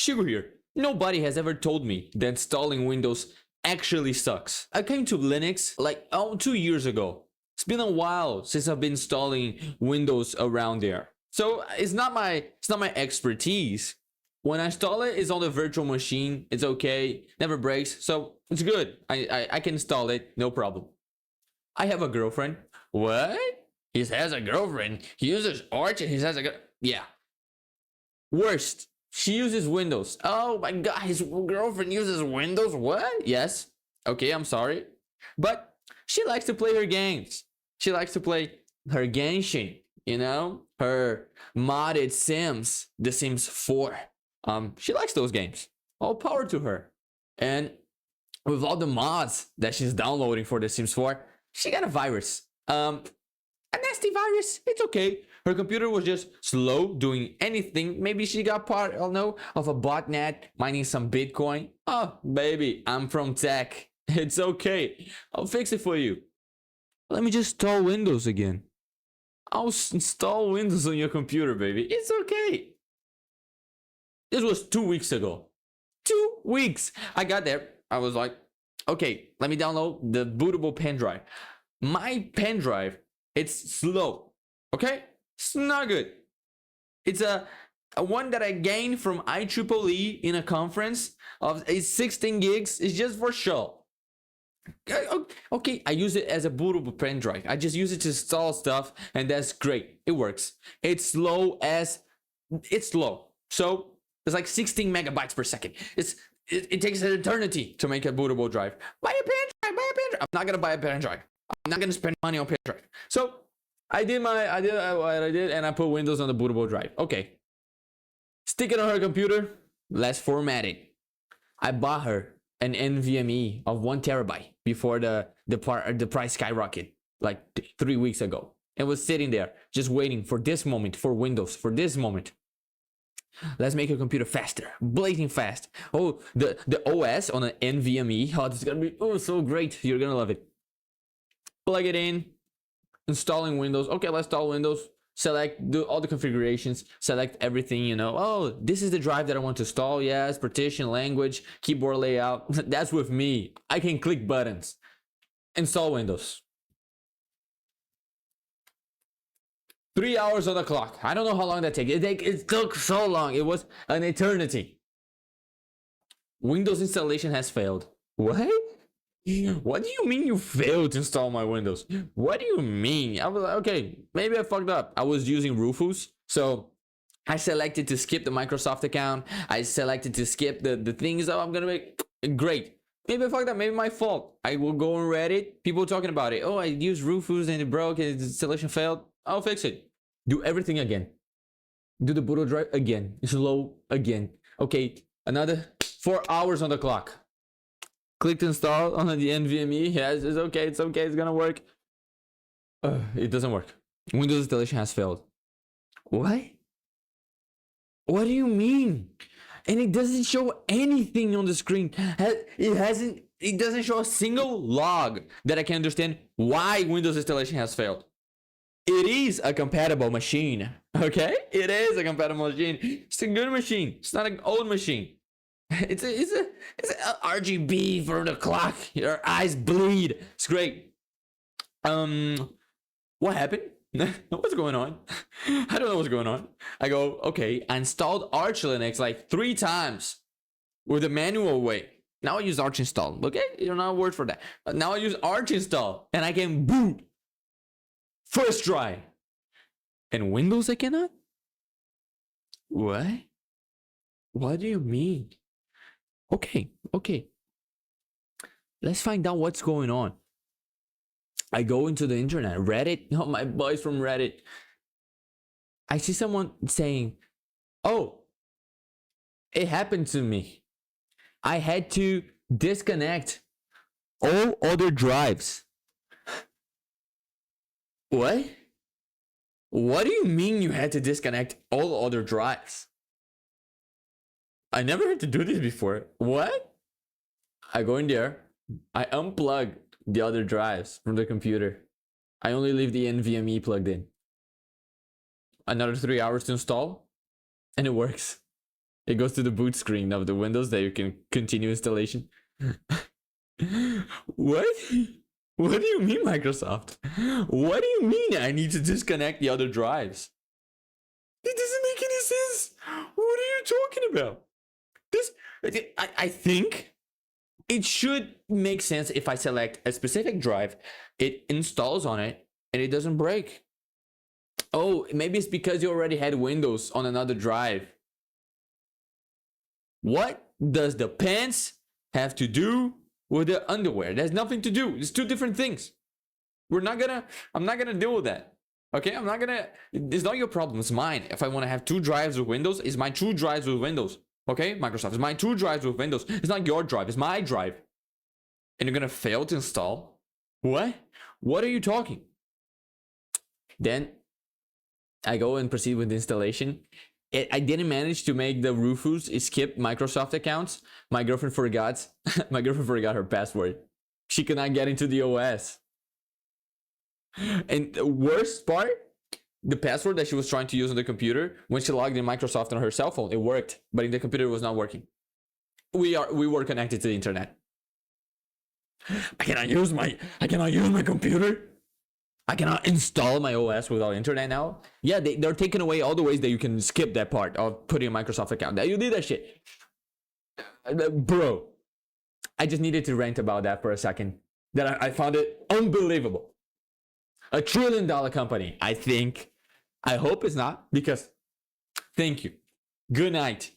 Sugar here. Nobody has ever told me that installing Windows actually sucks. I came to Linux like 2 years ago. It's been a while since I've been installing Windows around there. So it's not my expertise. When I install it, it's on the virtual machine. It's okay, never breaks, so it's good. I can install it, no problem. I have a girlfriend. What? He has a girlfriend. He uses Arch and he has a yeah. Worst. She uses Windows. Oh my god, his girlfriend uses Windows? What? Yes. Okay, I'm sorry. But she likes to play her games. She likes to play her Genshin, you know? Her modded Sims, The Sims 4. She likes those games. All power to her. And with all the mods that she's downloading for The Sims 4, she got a virus. A nasty virus. It's okay. Her computer was just slow doing anything. Maybe she got part, I don't know, of a botnet mining some Bitcoin. Oh, baby, I'm from tech. It's okay. I'll fix it for you. Let me just install Windows again. I'll install Windows on your computer, baby. It's okay. This was 2 weeks ago. 2 weeks. I got there. I was like, okay, let me download the bootable pen drive. My pen drive, it's slow. Okay? It's not good. It's a one that I gained from IEEE in a conference of 16 gigs. It's just for show. Okay, I use it as a bootable pen drive. I just use it to install stuff, and that's great. It works. It's slow. So it's like 16 megabytes per second. It takes an eternity to make a bootable drive. Buy a pen drive. Buy a pen drive. I'm not gonna buy a pen drive. I'm not gonna spend money on pen drive. So I did what I did, and I put Windows on the bootable drive. Okay. Stick it on her computer. Let's format it. I bought her an NVMe of 1 terabyte before the price skyrocketed like 3 weeks ago. It was sitting there just waiting for this moment, for Windows, for this moment. Let's make your computer faster, blazing fast. Oh, the OS on an NVMe. Oh, this is gonna be so great. You're gonna love it. Plug it in. Installing Windows. Okay, let's install Windows. Do all the configurations. Select everything, you know. Oh, this is the drive that I want to install. Yes, partition, language, keyboard layout. That's with me. I can click buttons. Install Windows. 3 hours on the clock. I don't know how long that takes. It took so long. It was an eternity. Windows installation has failed. What? What do you mean you failed to install my Windows? What do you mean? I was like, okay, maybe I fucked up. I was using Rufus, so I selected to skip the Microsoft account. I selected to skip the things. Oh, I'm gonna make great. Maybe I fucked up. Maybe my fault. I will go on Reddit. People talking about it. Oh, I used Rufus and it broke and the installation failed. I'll fix it. Do everything again. Do the boot drive again. Slow again. Okay, another 4 hours on the clock. Click to install on the NVMe. Yes, it's okay. It's okay. It's gonna work. It doesn't work. Windows installation has failed. What? What do you mean? And it doesn't show anything on the screen. It doesn't show a single log that I can understand why Windows installation has failed. It is a compatible machine. Okay? It is a compatible machine. It's a good machine. It's not an old machine. It's a RGB for the clock. Your eyes bleed. It's great. What happened? What's going on? I don't know what's going on. I go, okay, I installed Arch Linux like 3 times with the manual way. Now I use Arch install. Okay, you don't know a word for that. Now I use Arch install and I can boot. First try. And Windows I cannot? What? What do you mean? Okay. Let's find out what's going on. I go into the internet, Reddit. Oh, my boys from Reddit. I see someone saying, oh, it happened to me. I had to disconnect all other drives. What? What do you mean you had to disconnect all other drives? I never had to do this before. What? I go in there. I unplug the other drives from the computer. I only leave the NVMe plugged in. Another 3 hours to install, and it works. It goes to the boot screen of the Windows that you can continue installation. What? What do you mean, Microsoft? What do you mean I need to disconnect the other drives? It doesn't make any sense. What are you talking about? This, I think it should make sense if I select a specific drive, it installs on it, and it doesn't break. Oh, maybe it's because you already had Windows on another drive. What does the pants have to do with the underwear? There's nothing to do. It's two different things. I'm not gonna deal with that. Okay, it's not your problem, it's mine. If I want to have two drives with Windows, it's my two drives with Windows. Okay, Microsoft, it's my two drives with Windows. It's not your drive, it's my drive. And you're gonna fail to install? What? What are you talking? Then I go and proceed with the installation. I didn't manage to make the Rufus skip Microsoft accounts. My girlfriend forgot her password. She could not get into the OS. And the worst part, the password that she was trying to use on the computer, when she logged in Microsoft on her cell phone, it worked, but in the computer it was not working. We were connected to the internet. I cannot use my computer. I cannot install my OS without internet now. Yeah, they're taking away all the ways that you can skip that part of putting a Microsoft account. That you did that shit. Bro, I just needed to rant about that for a second. That I found it unbelievable. $1 trillion company, I think. I hope it's not, because thank you. Good night.